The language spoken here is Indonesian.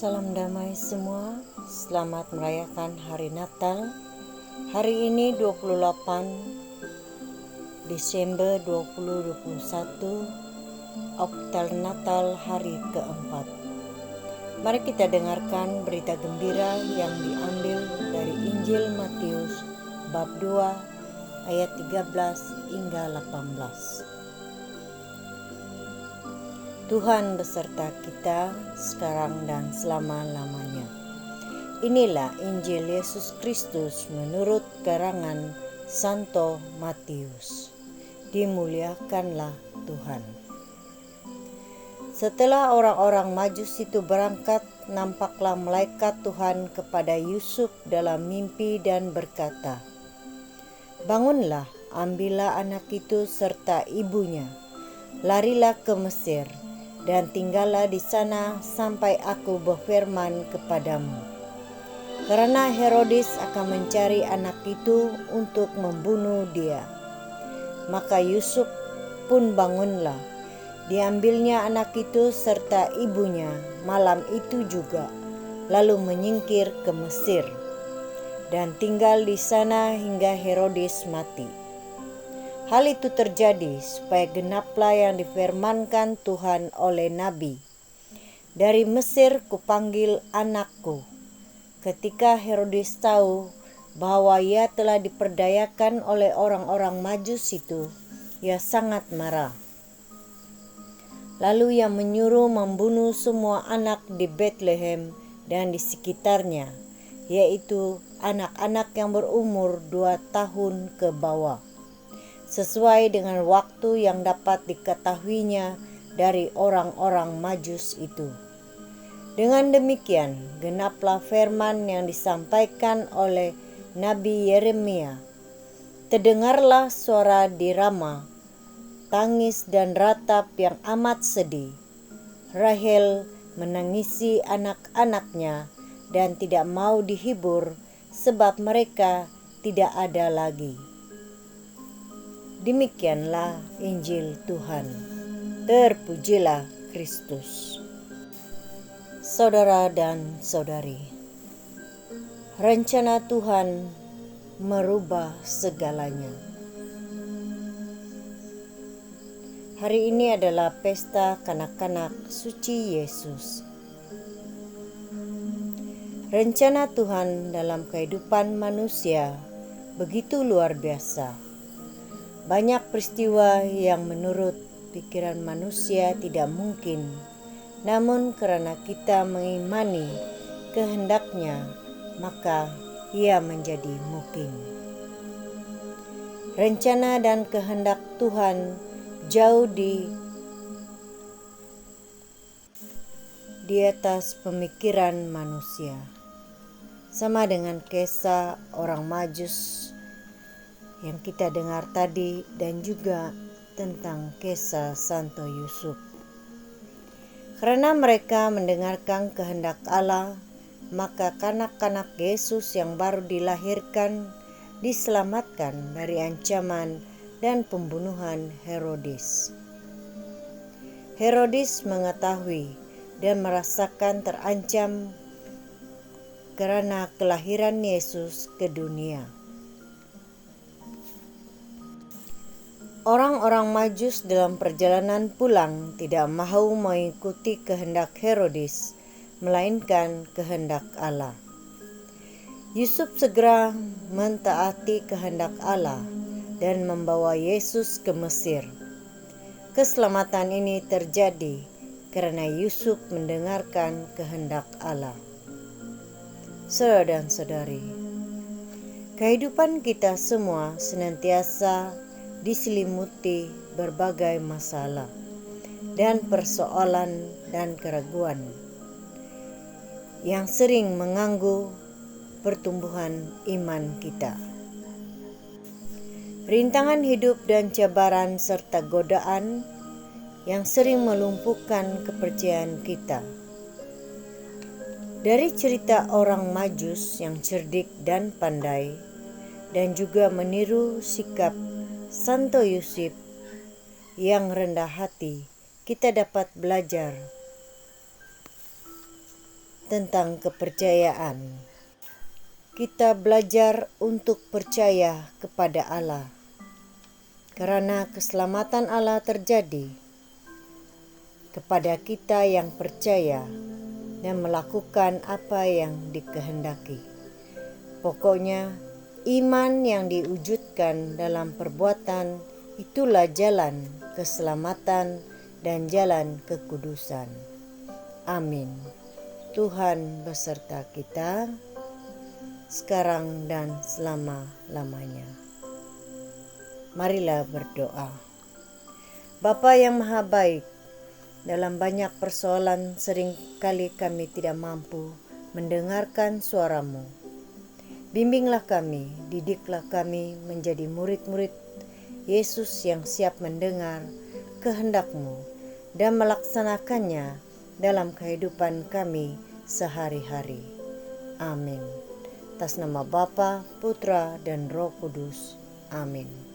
Salam damai semua, selamat merayakan hari Natal. Hari ini 28 Desember 2021, Oktal Natal hari keempat. Mari kita dengarkan berita gembira yang diambil dari Injil Matius bab 2 ayat 13 hingga 18. Tuhan beserta kita sekarang dan selama-lamanya. Inilah Injil Yesus Kristus menurut karangan Santo Matius. Dimuliakanlah Tuhan. Setelah orang-orang Majus itu berangkat, nampaklah malaikat Tuhan kepada Yusuf dalam mimpi dan berkata, "Bangunlah, ambillah anak itu serta ibunya, larilah ke Mesir, dan tinggallah di sana sampai aku berfirman kepadamu. Karena Herodes akan mencari anak itu untuk membunuh dia." Maka Yusuf pun bangunlah, diambilnya anak itu serta ibunya malam itu juga, lalu menyingkir ke Mesir, dan tinggal di sana hingga Herodes mati. Hal itu terjadi supaya genaplah yang difirmankan Tuhan oleh Nabi, "Dari Mesir kupanggil anakku." Ketika Herodes tahu bahwa ia telah diperdayakan oleh orang-orang Majus itu, ia sangat marah. Lalu ia menyuruh membunuh semua anak di Betlehem dan di sekitarnya, yaitu anak-anak yang berumur 2 tahun ke bawah, sesuai dengan waktu yang dapat diketahuinya dari orang-orang Majus itu. Dengan demikian, genaplah firman yang disampaikan oleh Nabi Yeremia. "Terdengarlah suara di Rama, tangis dan ratap yang amat sedih. Rahel menangisi anak-anaknya dan tidak mau dihibur sebab mereka tidak ada lagi." Demikianlah Injil Tuhan. Terpujilah Kristus. Saudara dan saudari, rencana Tuhan merubah segalanya. Hari ini adalah pesta kanak-kanak suci Yesus. Rencana Tuhan dalam kehidupan manusia begitu luar biasa. Banyak peristiwa yang menurut pikiran manusia tidak mungkin, namun karena kita mengimani kehendaknya, maka ia menjadi mungkin. Rencana dan kehendak Tuhan jauh di atas pemikiran manusia. Sama dengan kisah orang Majus yang kita dengar tadi, dan juga tentang kisah Santo Yusuf. Karena mereka mendengarkan kehendak Allah, maka kanak-kanak Yesus yang baru dilahirkan diselamatkan dari ancaman dan pembunuhan Herodes. Herodes mengetahui dan merasakan terancam karena kelahiran Yesus ke dunia. Orang-orang Majus dalam perjalanan pulang tidak mahu mengikuti kehendak Herodes, melainkan kehendak Allah. Yusuf segera mentaati kehendak Allah dan membawa Yesus ke Mesir. Keselamatan ini terjadi karena Yusuf mendengarkan kehendak Allah. Saudara dan saudari, kehidupan kita semua senantiasa diselimuti berbagai masalah dan persoalan dan keraguan yang sering mengganggu pertumbuhan iman kita. Rintangan hidup dan cabaran serta godaan yang sering melumpuhkan kepercayaan kita. Dari cerita orang Majus yang cerdik dan pandai, dan juga meniru sikap Santo Yusuf yang rendah hati, kita dapat belajar tentang kepercayaan. Kita belajar untuk percaya kepada Allah, karena keselamatan Allah terjadi kepada kita yang percaya dan melakukan apa yang dikehendaki. Pokoknya, iman yang diwujudkan dalam perbuatan itulah jalan keselamatan dan jalan kekudusan. Amin. Tuhan beserta kita, sekarang dan selama-lamanya. Marilah berdoa. Bapa yang Maha Baik, dalam banyak persoalan seringkali kami tidak mampu mendengarkan suara-Mu. Bimbinglah kami, didiklah kami menjadi murid-murid Yesus yang siap mendengar kehendak-Mu dan melaksanakannya dalam kehidupan kami sehari-hari. Amin. Atas nama Bapa, Putra, dan Roh Kudus. Amin.